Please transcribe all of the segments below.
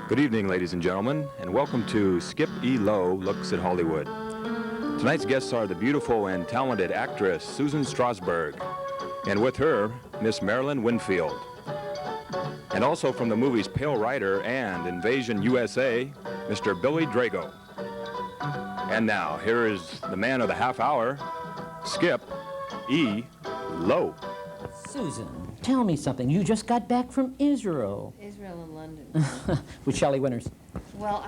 Good evening, ladies and gentlemen, and welcome to Skip E. Lowe Looks at Hollywood. Tonight's guests are the beautiful and talented actress Susan Strasberg, and with her, Miss Marilyn Winfield. And also from the movies Pale Rider and Invasion USA, Mr. Billy Drago. And now, here is the man of the half hour, Skip E. Lowe. Susan, tell me something. You just got back from Israel. Israel and London. With Shelley Winters. Well,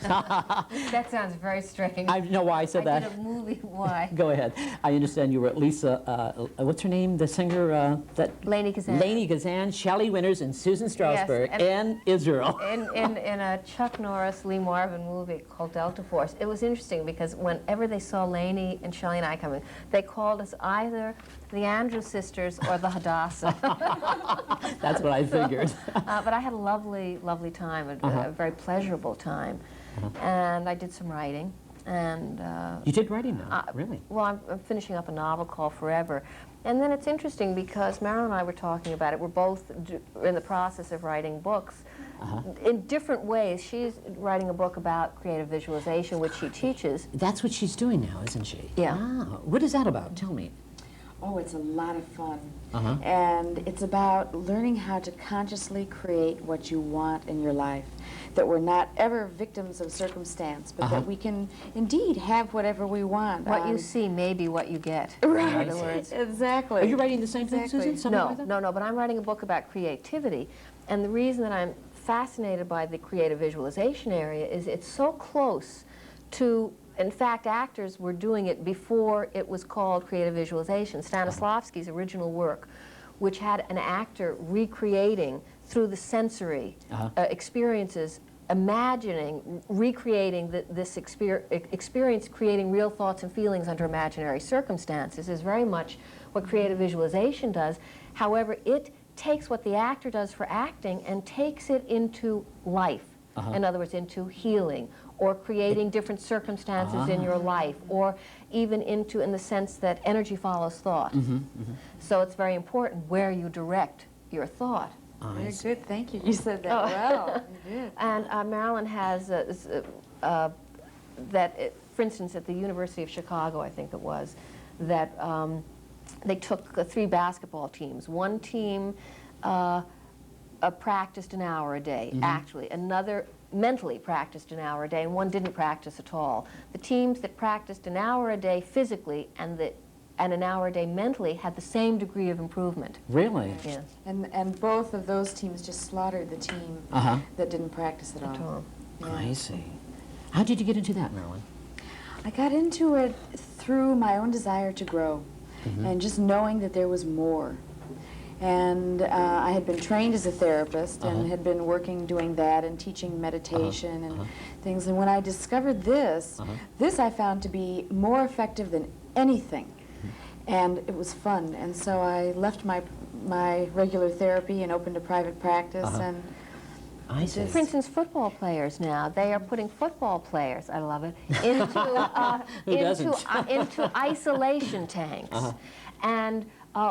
that sounds very strange. I know why I said that. I did a movie, why? Go ahead. I understand you were at Lisa, what's her name, the singer? Lainey Kazan. Lainey Kazan, Shelley Winters, and Susan Strasberg, yes, and Israel. In a Chuck Norris, Lee Marvin movie called Delta Force. It was interesting because whenever they saw Lainey and Shelley and I coming, they called us either the Andrews Sisters or the Hadassah. That's what I figured. But I had a lovely, lovely time, a very pleasurable time. And I did some writing. And you did writing now, really? Well, I'm finishing up a novel called Forever. And then it's interesting because Marilyn and I were talking about it. We're both in the process of writing books in different ways. She's writing a book about creative visualization, which she teaches. That's what she's doing now, isn't she? Yeah. Ah, what is that about? Tell me. Oh, it's a lot of fun. And it's about learning how to consciously create what you want in your life. That we're not ever victims of circumstance, but that we can indeed have whatever we want. What you see may be what you get, right. in other words. Exactly. Are you writing the same thing, Susan? Something No, like that? no, but I'm writing a book about creativity. And the reason that I'm fascinated by the creative visualization area is it's so close to, in fact, actors were doing it before it was called creative visualization. Stanislavski's original work, which had an actor recreating through the sensory experiences, imagining, recreating this experience, creating real thoughts and feelings under imaginary circumstances, is very much what creative visualization does. However, it takes what the actor does for acting and takes it into life. In other words, into healing, or creating different circumstances in your life, or even into, in the sense that energy follows thought. So it's very important where you direct your thought. Very good, thank you. You said that well. You did. And Marilyn has for instance, at the University of Chicago, I think it was, that they took 3 basketball teams. One team practiced an hour a day, actually. Another mentally practiced an hour a day, and one didn't practice at all. The teams that practiced an hour a day physically and an hour a day mentally had the same degree of improvement. Really? Yeah. And both of those teams just slaughtered the team that didn't practice at all. Yeah. I see. How did you get into that, Marilyn? I got into it through my own desire to grow and just knowing that there was more. And I had been trained as a therapist and had been working doing that and teaching meditation and things. And when I discovered this, this I found to be more effective than anything. And it was fun. And so I left my regular therapy and opened a private practice. And I see. For instance, football players now, they are putting football players, I love it, into isolation tanks. And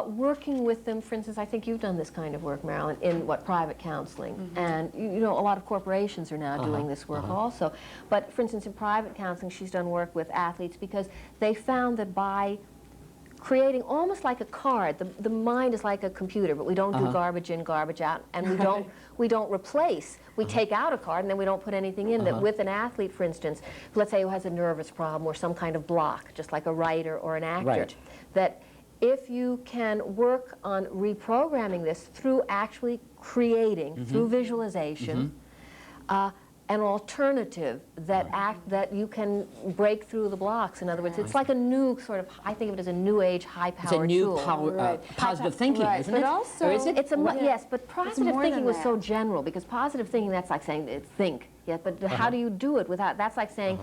working with them, for instance, I think you've done this kind of work, Marilyn, in private counseling. And you know, a lot of corporations are now doing this work also. But for instance, in private counseling, she's done work with athletes because they found that by creating almost like a card, the mind is like a computer, but we don't do garbage in, garbage out, and we don't replace. We take out a card and then we don't put anything in. That with an athlete, for instance, let's say who has a nervous problem or some kind of block, just like a writer or an actor, that if you can work on reprogramming this through actually creating, through visualization, an alternative that you can break through the blocks. In other words, it's like a new sort of, I think of it as a new age, high-powered tool. It's a new positive thinking, isn't it? But also, or is it? Yes, but positive thinking was so general, because positive thinking, that's like saying think, but how do you do it without, that's like saying,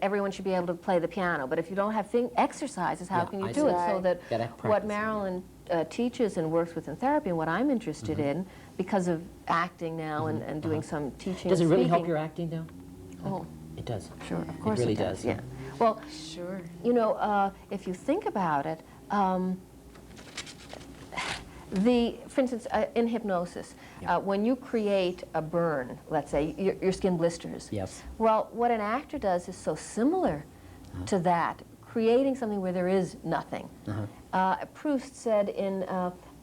everyone should be able to play the piano, but if you don't have exercises, how can you do it? So that what Marilyn teaches and works with in therapy, and what I'm interested in, because of acting now and doing some teaching. Does it really help your acting now? Oh, it does. Sure, of course it really does. Yeah. Well, sure. You know, if you think about it, for instance, in hypnosis, When you create a burn, let's say, your skin blisters. Yes. Well, what an actor does is so similar to that, creating something where there is nothing. Proust said in,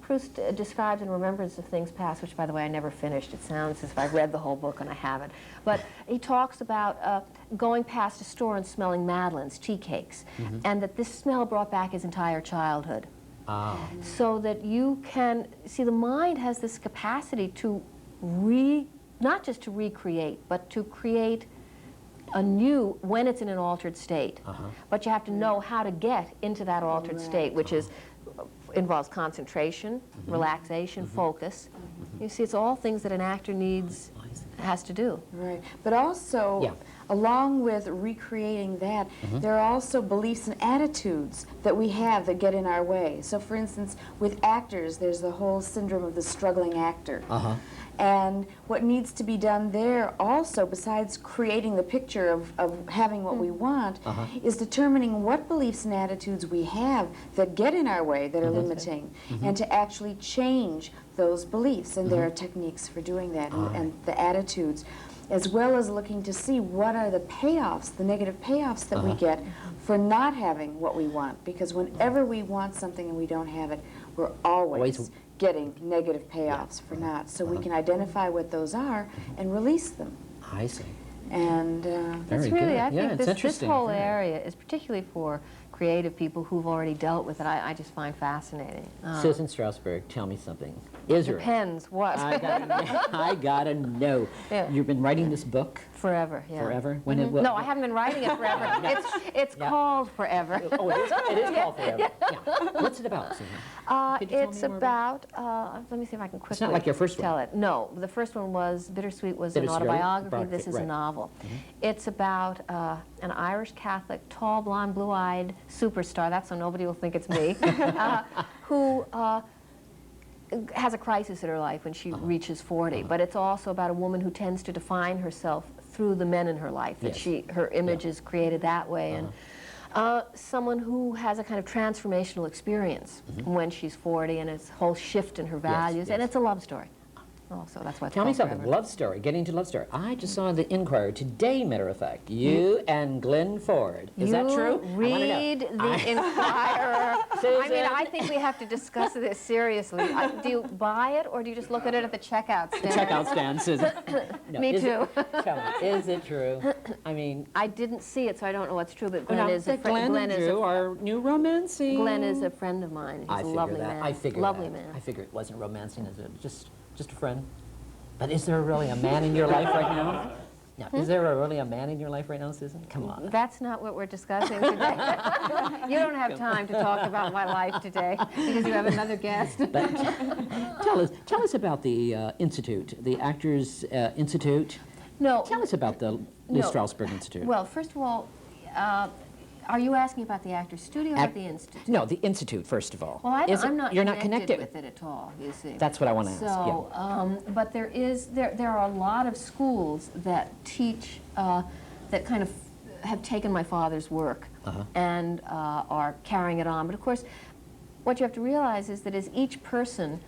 Proust described in Remembrance of Things Past, which, by the way, I never finished. It sounds as if I've read the whole book, and I haven't. But he talks about going past a store and smelling madeleines, tea cakes, and that this smell brought back his entire childhood. So that you can, see, the mind has this capacity to not just to recreate, but to create anew when it's in an altered state. But you have to know how to get into that altered state, which is involves concentration, relaxation, focus. You see, it's all things that an actor has to do. Right. But also, along with recreating that, there are also beliefs and attitudes that we have that get in our way. So, for instance, with actors, there's the whole syndrome of the struggling actor. And what needs to be done there also, besides creating the picture of having what we want, is determining what beliefs and attitudes we have that get in our way, that are limiting, and to actually change those beliefs. And there are techniques for doing that, and the attitudes, as well as looking to see what are the payoffs, the negative payoffs that we get for not having what we want. Because whenever we want something and we don't have it, we're always getting negative payoffs for not. So we can identify what those are and release them. I see. And it's really, I think this whole area is particularly for creative people who've already dealt with it. I just find fascinating. Susan Strasberg, tell me something. Israel. Depends what. I gotta know. You've been writing this book? Forever, yeah. Forever? No, I haven't been writing it forever. It's called Forever. Oh, it is called Forever. What's it about, Susan? It's about, let me see if I can quickly It's not like your first one. tell it. No, the first one was, Bittersweet was an autobiography. This is a novel. It's about an Irish Catholic, tall, blonde, blue-eyed superstar, that's so nobody will think it's me, who has a crisis in her life when she reaches 40. But it's also about a woman who tends to define herself through the men in her life, that her image is created that way. And someone who has a kind of transformational experience when she's 40, and it's a whole shift in her values, and it's a love story. So that's why it's Tell me called something. Forever. Love story. Getting to love story. I just saw the Inquirer today, matter of fact. You and Glenn Ford. Is that true? Read the Inquirer. I mean, I think we have to discuss this seriously. Do you buy it, or do you just look at it at the checkout stand? The checkout stand, Susan. No, Me too. Tell me, is it true? I mean, I didn't see it, so I don't know what's true. But Glenn is a friend. Glenn and Drew are new romancing. Glenn is a friend of mine. He's a lovely man. I figure lovely that. man. I figure it wasn't romancing, is it? Just a friend. But is there really a man in your life right now? Now, is there really a man in your life right now, Susan? Come on. That's not what we're discussing today. You don't have time to talk about my life today because you have another guest. But tell us about the Institute, the Actors Institute. No. Tell us about the Strasberg Institute. Well, first of all, are you asking about the Actors Studio or the Institute? No, the Institute, first of all. Well, I'm not you're connected not connected with it at all, you see. That's what I want to ask. So, but there are a lot of schools that teach, that kind of have taken my father's work and are carrying it on. But of course, what you have to realize is that as each person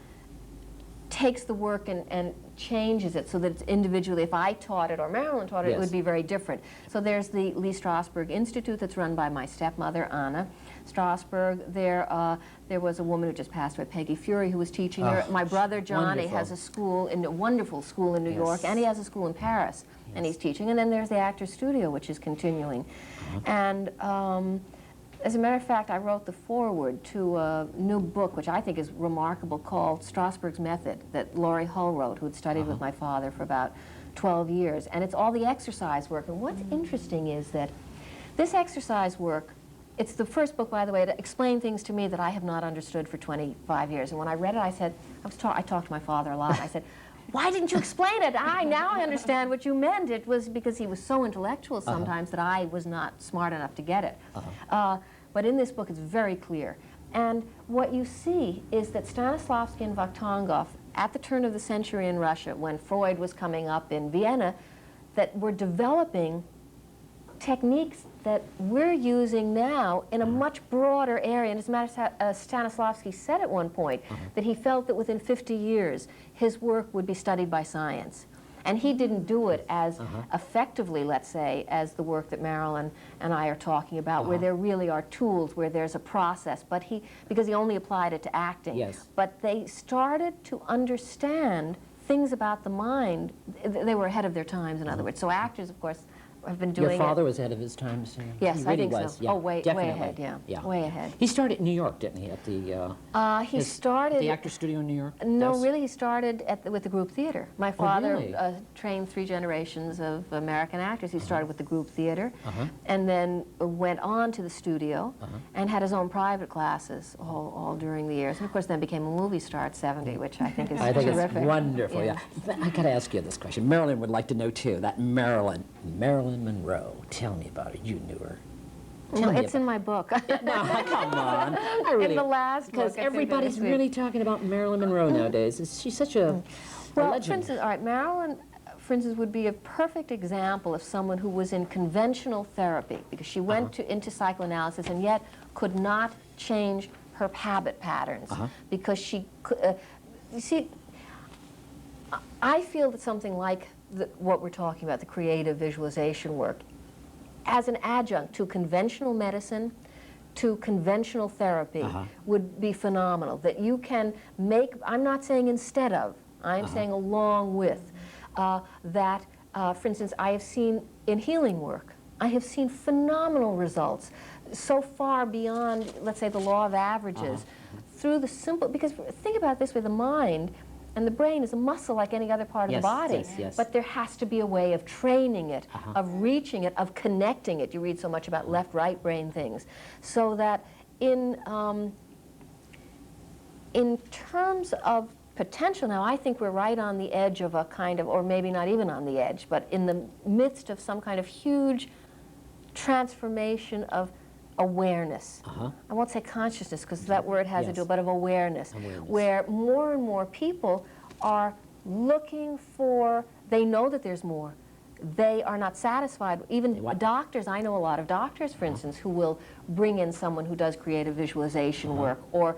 takes the work and changes it so that it's individually, if I taught it or Marilyn taught it, it would be very different. So there's the Lee Strasberg Institute that's run by my stepmother, Anna Strasberg. There was a woman who just passed away, Peggy Fury, who was teaching there. My brother Johnny has a school, a wonderful school in New York, and he has a school in Paris, and he's teaching. And then there's the Actors Studio, which is continuing. And as a matter of fact, I wrote the foreword to a new book, which I think is remarkable, called Strasberg's Method, that Laurie Hull wrote, who had studied with my father for about 12 years. And it's all the exercise work. And what's interesting is that this exercise work, it's the first book, by the way, to explain things to me that I have not understood for 25 years. And when I read it, I said, I talked to my father a lot. I said, why didn't you explain it? Now I understand what you meant. It was because he was so intellectual sometimes that I was not smart enough to get it. But in this book, it's very clear. And what you see is that Stanislavski and Vakhtangov, at the turn of the century in Russia, when Freud was coming up in Vienna, that were developing techniques that we're using now in a much broader area. And as a matter of fact, Stanislavski said at one point that he felt that within 50 years his work would be studied by science. And he didn't do it as effectively, let's say, as the work that Marilyn and I are talking about, where there really are tools, where there's a process, but because he only applied it to acting. Yes. But they started to understand things about the mind. They were ahead of their times, in other words. So actors, of course, have been doing it. Your father was ahead of his time, too. Yes, he really I think was. so. Yeah, Oh, way definitely. ahead, yeah. Way ahead. He started in New York, didn't he, at the... He started... the Actors Studio in New York? No, Yes. really, he started with the group theater. My father really? trained 3 generations of American actors. He started with the group theater, and then went on to the studio, and had his own private classes all during the years. And of course, then became a movie star at 70, which I think is terrific. It's wonderful, yeah. I got to ask you this question. Marilyn would like to know, too, that Marilyn Monroe. Tell me about her. You knew her. Well, it's in my book. No, come on. I really, in the last book. because everybody's really talking about Marilyn Monroe nowadays. She's such a Well, legend. for instance, all right, Marilyn, for instance, would be a perfect example of someone who was in conventional therapy, because she went into psychoanalysis and yet could not change her habit patterns, because she could, you see, I feel that something like what we're talking about, the creative visualization work, as an adjunct to conventional medicine, to conventional therapy, would be phenomenal. That you can make, I'm not saying instead of, I'm saying along with, that, for instance, I have seen in healing work, I have seen phenomenal results, so far beyond, let's say, the law of averages, through the simple, because think about it this way, the mind and the brain is a muscle like any other part of the body, but there has to be a way of training it, of reaching it, of connecting it. You read so much about left-right brain things, so that in terms of potential now, I think we're right on the edge of a kind of, or maybe not even on the edge, but in the midst of some kind of huge transformation of awareness. I won't say consciousness, because that word has to do, but of awareness, where more and more people are looking for, they know that there's more. They are not satisfied. Even doctors, I know a lot of doctors, for instance, who will bring in someone who does creative visualization work, or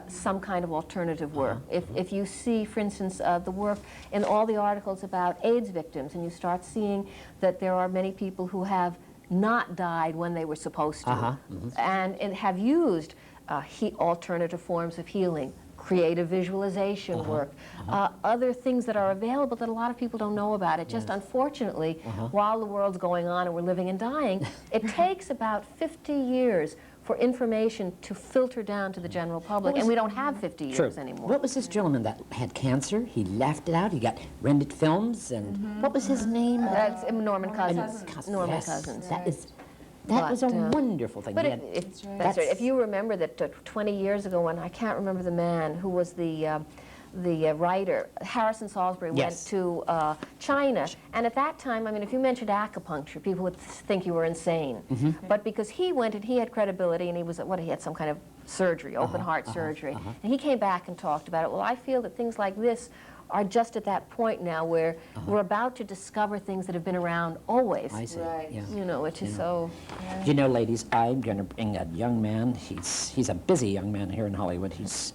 some kind of alternative work. If you see, for instance, the work in all the articles about AIDS victims, and you start seeing that there are many people who have not died when they were supposed to, and have used alternative forms of healing, creative visualization work, other things that are available that a lot of people don't know about. It just, unfortunately, while the world's going on and we're living and dying, it takes about 50 years for information to filter down to the general public, and we don't have 50 years anymore. What was this gentleman that had cancer? He left it out. He got rented films, and what was his name? That's Norman Cousins. Norman Cousins. That was a wonderful thing. But that's right. If you remember that 20 years ago, when I can't remember the man who was the writer, Harrison Salisbury, went to China, and at that time, I mean, if you mentioned acupuncture, people would think you were insane. But because he went and he had credibility, and he was he had some kind of surgery, open heart surgery, and he came back and talked about it. Well, I feel that things like this are just at that point now where we're about to discover things that have been around always. I see. You know, which is so... You know, ladies, I'm going to bring a young man. He's a busy young man here in Hollywood. He's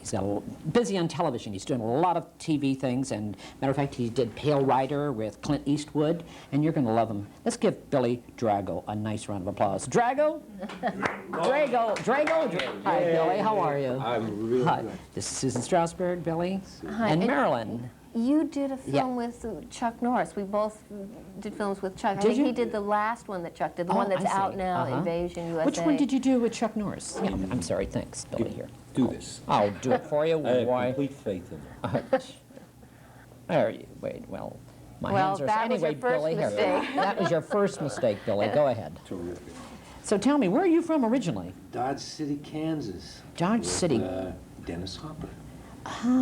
busy on television. He's doing a lot of TV things, and matter of fact, he did Pale Rider with Clint Eastwood, and you're going to love him. Let's give Billy Drago a nice round of applause. Drago? Drago. Hi, Billy. How are you? I'm really good. This is Susan Strasberg, Billy, Hi. and Marilyn. You did a film with Chuck Norris. We both did films with Chuck. I think he did the last one that Chuck did, the one that's out now, Invasion USA. Which one did you do with Chuck Norris? I'm sorry, thanks, Billy, here. Do this. I'll do it for you. I have Why? complete faith in you. Wait, well, my Well, hands are... that was Anyway, your first Billy, here. mistake. That was your first mistake, Billy. Go ahead. Terrific. So tell me, where are you from originally? Dodge City, Kansas. Dodge with, City. Dennis Hopper.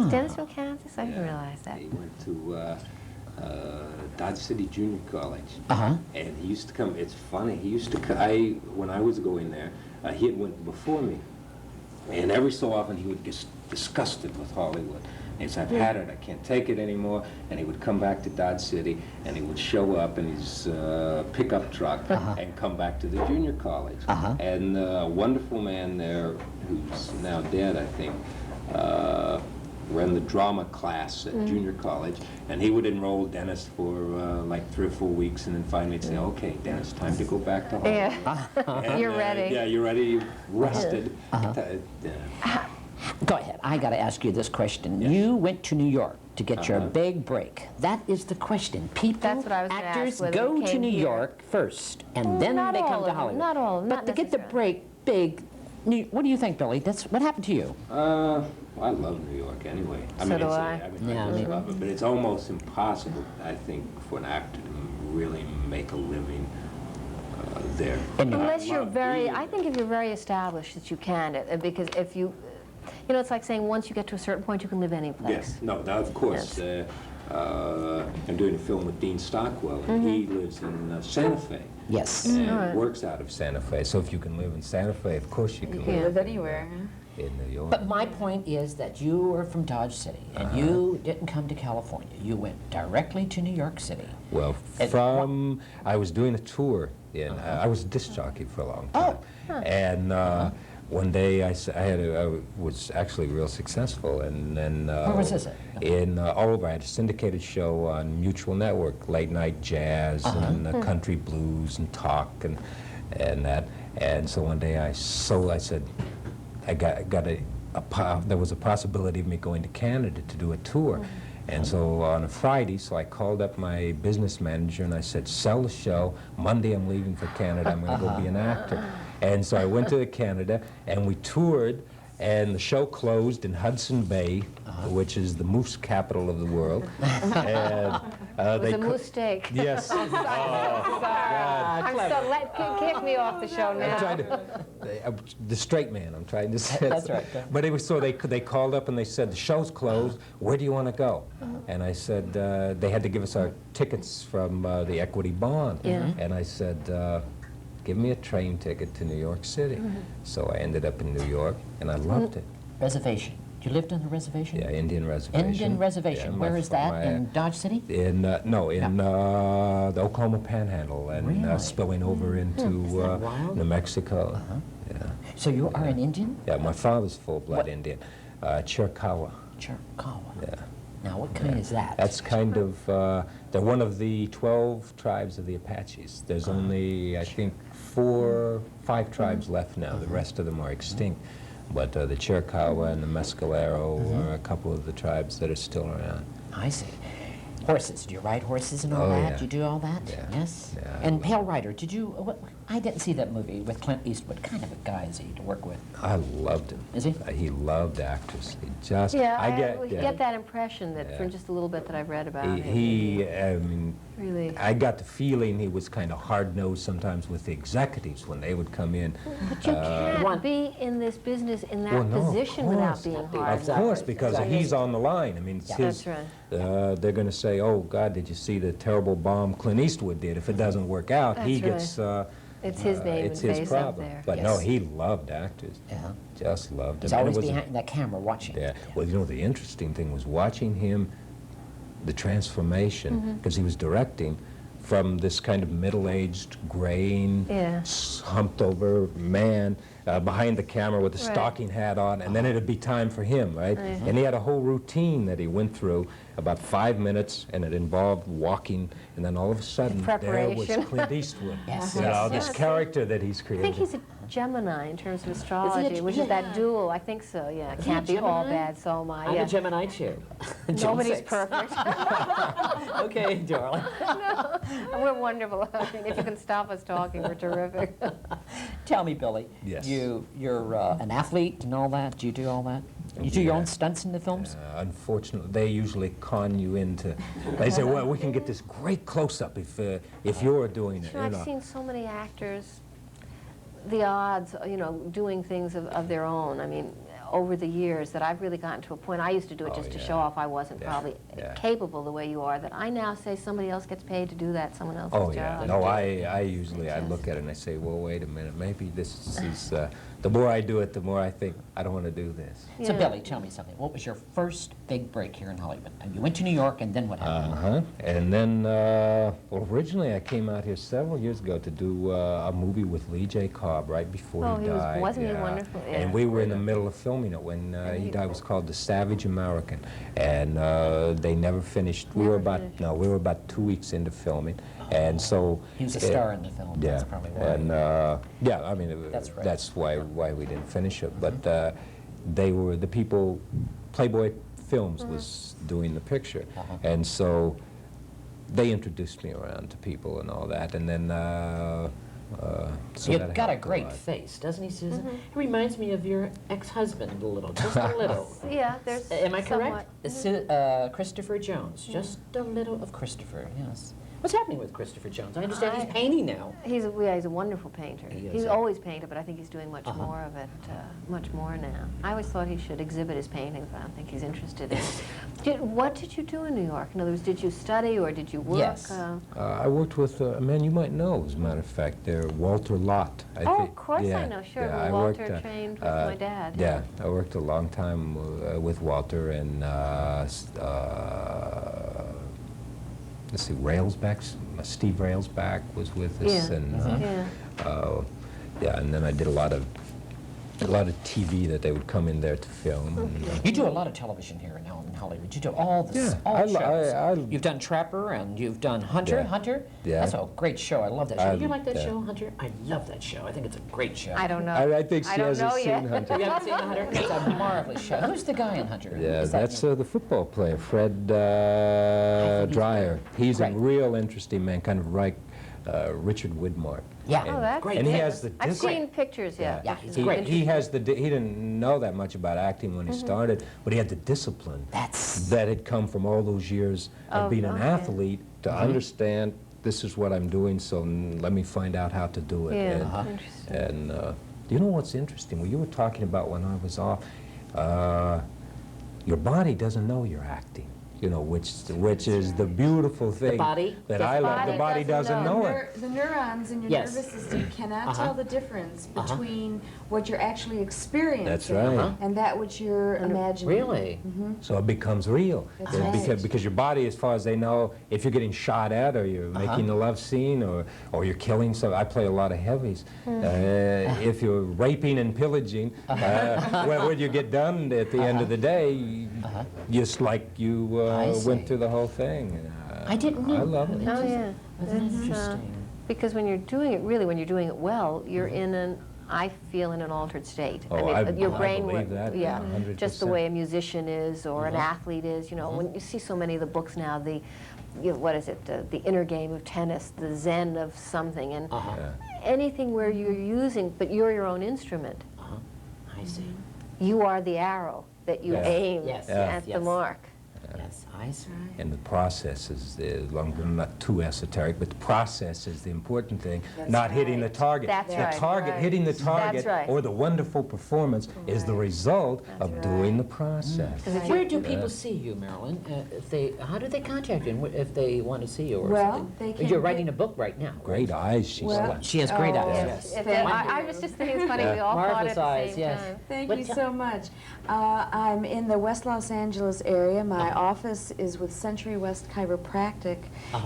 Dennis from Kansas? I didn't realize that. He went to Dodge City Junior College. And he used to come, it's funny, he used to, when I was going there, he had went before me. And every so often he would get disgusted with Hollywood. He said, I've had it, I can't take it anymore. And he would come back to Dodge City, and he would show up in his pickup truck and come back to the junior college. And a wonderful man there, who's now dead, I think, ran the drama class at junior college, and he would enroll Dennis for like 3 or 4 weeks, and then finally say, okay, Dennis, time to go back to Hollywood. And, You're ready. Yeah, you're ready, you've rested. Go ahead. I got to ask you this question. You went to New York to get your big break. That is the question. People, That's what I was gonna ask, actors whether go they to came New here. York first, and then Not they all come to of them, Hollywood. not all of them, But not to get the necessarily. break big, what do you think, Billy? What happened to you? I love New York anyway. I So mean, do it's, I. I Yeah, just me- love it, but it's almost impossible, I think, for an actor to really make a living there. In New York. Unless you're love very, being I think if you're very established that you can, because if you it's like saying once you get to a certain point you can live any place. Yes, no, now, of course. I'm doing a film with Dean Stockwell, and he lives in Santa Fe. Yes. And works out of Santa Fe. So if you can live in Santa Fe, of course you can live Live anywhere. in New York. But my point is that you were from Dodge City, and you didn't come to California. You went directly to New York City. Well, And I was doing a tour in, I was a disc jockey for a long time. And one day I was actually real successful, and then... Where was this at? In all over. I had a syndicated show on Mutual Network, late night jazz and country blues and talk and that. And so one day I said, there was a possibility of me going to Canada to do a tour. And so on a Friday, I called up my business manager and I said, sell the show. Monday I'm leaving for Canada. I'm going to go be an actor. And so I went to Canada and we toured, and the show closed in Hudson Bay, which is the moose capital of the world. And It was a moose steak. Yes. I'm so kick me off the show I'm now. trying to, the straight man, I'm trying to say. That's right. But it was so they called up and they said, the show's closed, where do you want to go? And I said, they had to give us our tickets from the equity bond. Yeah. And I said, give me a train ticket to New York City. So I ended up in New York, and I loved it. Reservation. You lived on a reservation? Yeah, Indian reservation. Indian Reservation. Yeah, Where is that? In Dodge City? In the Oklahoma Panhandle, and Really? spilling over into wild? New Mexico. Yeah. So you are an Indian? Yeah, my father's full-blood What? Indian, Chiricahua. Chiricahua. Yeah. Now, what kind is that? That's kind of, they're one of the 12 tribes of the Apaches. There's only, I think, 5 tribes left now. The rest of them are extinct. But the Chiricahua and the Mescalero are a couple of the tribes that are still around. I see. Horses. Do you ride horses and all Oh, that? yeah. Do you do all that? Yeah. Yes. Yeah, I And love Pale Rider. Did you? I didn't see that movie with Clint Eastwood. Kind of a guy is he to work with? I loved him. Is he? He loved actors. He just, Yeah, I we get that impression that from just a little bit that I've read about him. I mean, Really. I got the feeling he was kind of hard-nosed sometimes with the executives when they would come in. But you can't be in this business in that Well, no, of position without course. being hard. Of course, because he's on the line. I mean, it's his, That's they're going to say, oh, God, did you see the terrible bomb Clint Eastwood did? If it doesn't work out, he That's gets... It's his name it's and his face problem. up there. But Yes. no, he loved actors. Yeah. Just loved He's them. And it always was a- behind that camera watching. Yeah. Well, you know, the interesting thing was watching him, the transformation, because he was directing from this kind of middle-aged, graying, Yeah. humped-over man behind the camera with a Right. stocking hat on, and then it'd be time for him, right? And he had a whole routine that he went through, about 5 minutes, and it involved walking, and then all of a sudden, there was Preparation. Clint Eastwood. Yes, You know, yes, this character that he's I created. think he's a Gemini in terms of astrology, which is that dual. I think so, yeah. Is he Can't a be all Gemini? bad, so am I. I'm Yeah. a Gemini too. June Nobody's 6th. perfect. Okay, darling. We're wonderful. I mean, if you can stop us talking, we're terrific. Tell me, Billy. Yes. You're an athlete and all that. Do you do all that? You do your Yeah. own stunts in the films? Unfortunately, they usually con you into. They say, "Well, we can get this great close-up if you're doing it." You know, You know. I've seen so many actors, the odds, doing things of their own. I mean, over the years that I've really gotten to a point, I used to do it just to show off I wasn't probably capable the way you are, that I now say somebody else gets paid to do that, someone else's Oh job. yeah. No, I usually I look at it and I say, well, wait a minute, maybe this is the more I do it, the more I think, I don't want to do this. So, Billy, tell me something. What was your first big break here in Hollywood? And you went to New York, and then what happened? And then, well, originally I came out here several years ago to do a movie with Lee J. Cobb right before he died. Wasn't he wonderful? Yeah. And we were in the middle of filming it when he died. It was called The Savage American, and they never finished. We were about 2 weeks into filming, and so he was a star in the film. Yeah, That's probably why. and yeah, I mean, That's right. that's why we didn't finish it. But they were the people. Playboy Films was doing the picture, and so they introduced me around to people and all that, and then so You've that got a helped great lot. face, doesn't he, Susan? He reminds me of your ex-husband a little, just a little. Yeah, there's Am I somewhat. correct? Christopher Jones, just a little of Christopher, yes. What's happening with Christopher Jones? I understand he's painting now. He's a wonderful painter. He is, He's yeah. always painted, but I think he's doing much more of it, much more now. I always thought he should exhibit his paintings, but I don't think he's interested in it. What did you do in New York? In other words, did you study or did you work? Yes. I worked with a man you might know, as a matter of fact, there, Walter Lott. Of course I know, sure. Yeah, Well, I Walter worked, trained with my dad. Yeah, I worked a long time with Walter, and let's see, Steve Railsback was with us, Yeah. and yeah, and then I did a lot of TV that they would come in there to film. And, You do a lot of television here in Hollywood. You do all the Yeah, all shows. I You've done Trapper and you've done Hunter. Yeah. Hunter? Yeah. That's a great show. I love that show. I- You like that yeah. show, Hunter? I love that show. I think it's a great show. I don't know. I think she I don't hasn't know seen yet. Hunter. You haven't seen Hunter? It's a marvelous show. Who's the guy in Hunter? Yeah, Is that that's you? the football player, Fred Dreyer. He's Right. a real interesting man, kind of like Richard Widmark. Yeah. Oh, that's Great. And he good. has the I've discipline. seen pictures, yeah. Yeah, he's he, great. he has the he didn't know that much about acting when he started, but he had the discipline that had come from all those years of being an okay. athlete to understand this is what I'm doing, so let me find out how to do it. Yeah, And, interesting. and you know what's interesting? Well, you were talking about when I was off, your body doesn't know you're acting. You know, which is the beautiful thing body? that Yes, I the love. The body body doesn't doesn't know. know it. The neurons in your Yes. nervous system cannot tell the difference between what you're actually experiencing That's right. and that which you're imagining. Really? So it becomes real. That's And right. because your body, as far as they know, if you're getting shot at or you're making a love scene or you're killing some, I play a lot of heavies. If you're raping and pillaging, when you get done at the end of the day, just like you I see. went through the whole thing. I didn't know. I love it. Oh, yeah. That's It's, interesting. because when you're doing it, really, when you're doing it well, you're in an, I feel, in an altered state. Oh, your I brain, believe that, yeah, 100%. just the way a musician is or an athlete is. You know, when you see so many of the books now, what is it, the inner game of tennis, the zen of something, and anything where you're using, but you're your own instrument. I see. You are the arrow that you Yeah. aim Yes, at the yes. mark. Yes, I see. And the process is, I'm not too esoteric, but the process is the important thing, That's not hitting the right. target. That's the right. target, Right. hitting the target, right. or the wonderful performance is the result of right. doing the process. Where do people see you, Marilyn? How do they contact you if they want to see you or Well, something? they can You're get- writing a book right now. Great eyes she's Well, got. She has great eyes. yes. Yes. I was just thinking, it's funny, we all thought Marvelous at the eyes, same yes. time. Thank But you tell- so much. I'm in the West Los Angeles area. My office is with Century West Chiropractic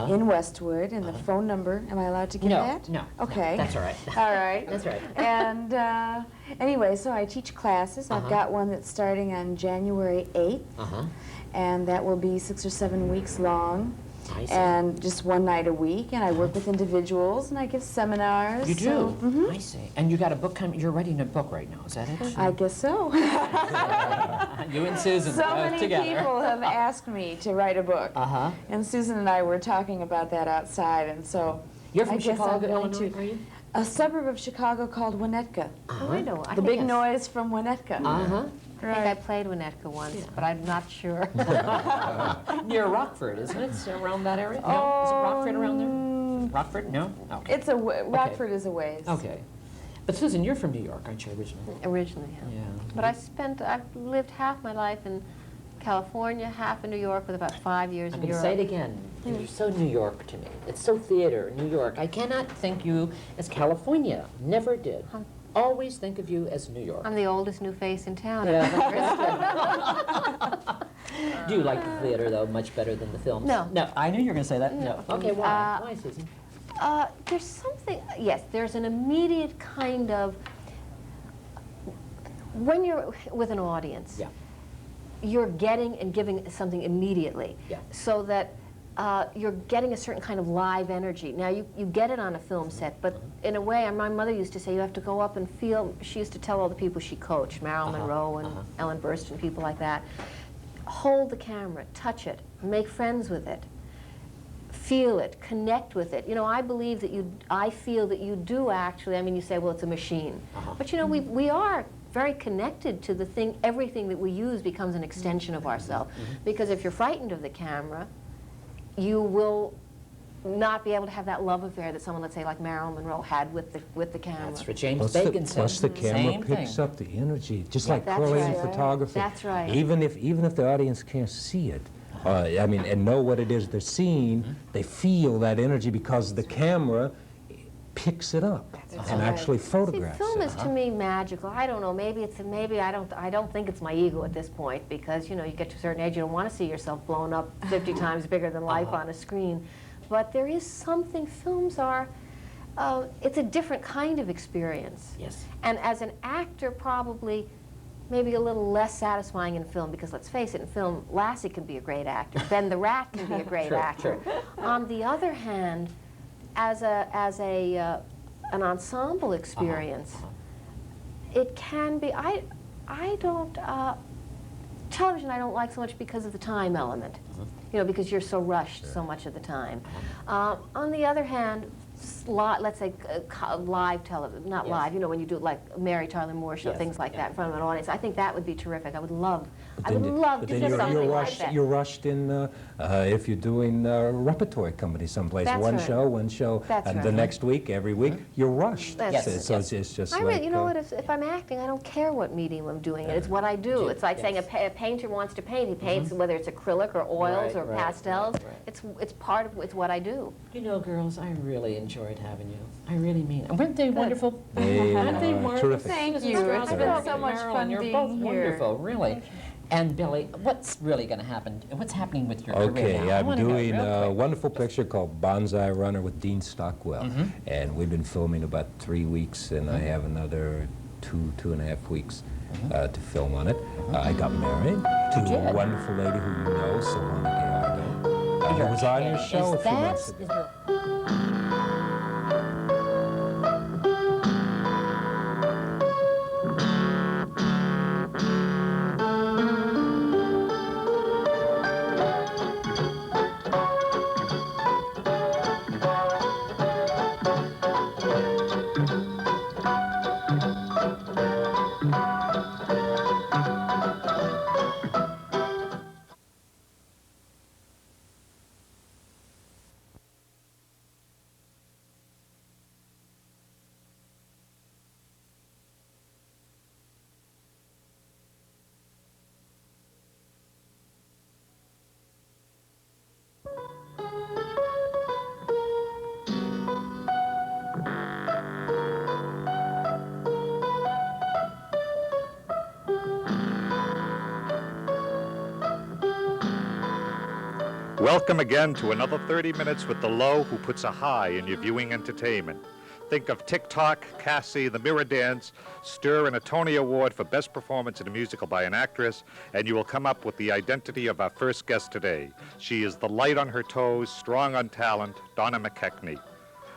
in Westwood, and the phone number, am I allowed to give No, that? no. Okay. That's all right. All right. That's right. And anyway, so I teach classes. I've got one that's starting on January 8th, and that will be 6 or 7 weeks long. I see. And just one night a week, and I work with individuals, and I give seminars. You do? So, I see. And you got a book coming, you're writing a book right now, is that it? I guess so. You and Susan So many together. people have asked me to write a book, and Susan and I were talking about that outside, and so You're from I guess I'm Chicago, going Illinois, to are you? a suburb of Chicago called Winnetka. Oh, I know. I The think big I- noise from Winnetka. I think I played Winnetka once, but I'm not sure. Near Rockford, isn't it? It's around that area? No? Is it Rockford around there? Rockford? No? Okay. It's Rockford is a ways. Okay. But Susan, you're from New York, aren't you, originally? Originally, yeah. Yeah. But I've lived half my life in California, half in New York, with about 5 years I'm in going to Europe. say it again. You're so New York to me. It's so theater, New York. I cannot think you as California. Never did. always think of you as New York. I'm the oldest new face in town. Do you like the theater, though, much better than the films? No. No, I knew you were going to say that. No. Okay, why? Why, Susan? There's something, yes, there's an immediate kind of, when you're with an audience, Yeah. you're getting and giving something immediately. Yeah. So that you're getting a certain kind of live energy. Now, you get it on a film set, but in a way, my mother used to say you have to go up and feel, she used to tell all the people she coached, Marilyn Monroe and Ellen Burstyn, people like that, hold the camera, touch it, make friends with it, feel it, connect with it. You know, I believe that I feel that you do actually, I mean, you say, well, it's a machine. But you know, we are very connected to the thing, everything that we use becomes an extension of ourselves. Because if you're frightened of the camera, you will not be able to have that love affair that someone, let's say, like Marilyn Monroe had with the camera. That's what James Bacon said. Plus the camera Same picks thing. up the energy, just like That's Corey in right. photography. That's right. Even if the audience can't see it, I mean, and know what it is they're seeing, they feel that energy because the camera picks it up and actually photographs See, film it. is to me magical. I don't know. Maybe I don't think it's my ego at this point, because you know, you get to a certain age, you don't want to see yourself blown up 50 times bigger than life on a screen. But there is something. Films are. It's a different kind of experience. Yes. And as an actor, probably. Maybe a little less satisfying in film, because let's face it, in film, Lassie can be a great actor. Ben the Rat can be a great actor. On the other hand, as an ensemble experience, it can be. I don't television. I don't like so much because of the time element. You know, because you're so rushed so much of the time. On the other hand, let's say live television, not live, you know, when you do it like Mary Tyler Moore show, things like that in front of an audience. I think that would be terrific. I would love to do something like that. You're rushed in if you're doing repertory company someplace. That's one right. show, That's and right. the next week, every week, you're rushed. That's Yes, So yes. it's just I like... really, you know what, if I'm acting, I don't care what medium I'm doing it. It's what I do. It's like saying a painter wants to paint. He paints whether it's acrylic or oils or pastels. It's part of, it's what I do. You know, girls, I really enjoyed having you. I really mean it. Weren't they wonderful? They Aren't they are marvelous? terrific. Thank Susan you. It's Strasberg been and so much Marilyn, fun you're being both here. wonderful, really. And Billy, what's really going to happen? What's happening with your career Okay, now? I I'm wanna know doing real a quick. wonderful picture called Bonsai Runner with Dean Stockwell. And we've been filming about 3 weeks, and I have another two and a half weeks to film on it. I got married to a wonderful lady who you know, Silvana Gallardo. Who was on your show a few months ago. Welcome again to another 30 minutes with the Lowe, who puts a high in your viewing entertainment. Think of TikTok, Cassie, The Mirror Dance, stir in a Tony Award for Best Performance in a Musical by an Actress, and you will come up with the identity of our first guest today. She is the light on her toes, strong on talent, Donna Mckechnie.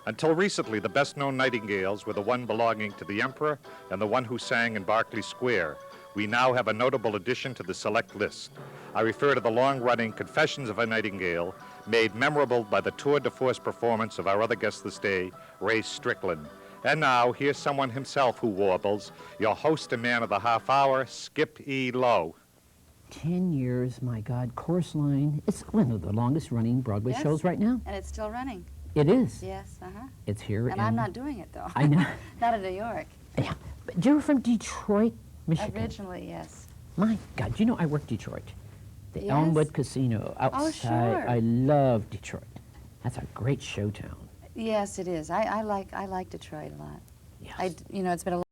Until recently, the best-known nightingales were the one belonging to the Emperor and the one who sang in Berkeley Square. We now have a notable addition to the select list. I refer to the long-running Confessions of a Nightingale, made memorable by the tour de force performance of our other guest this day, Ray Strickland. And now, here's someone himself who warbles, your host and man of the half hour, Skip E. Lowe. 10 years, my God. Chorus Line. It's one of the longest-running Broadway Yes. shows right now. And it's still running. It is. Yes, It's here. And I'm not doing it, though. I know. Not in New York. Yeah. But you're from Detroit, Michigan. Originally, yes. My God, you know, I worked Detroit. The Yes? Elmwood Casino outside. sure. I love Detroit. That's a great show town. Yes, it is. I like Detroit a lot. Yes. You know, it's been a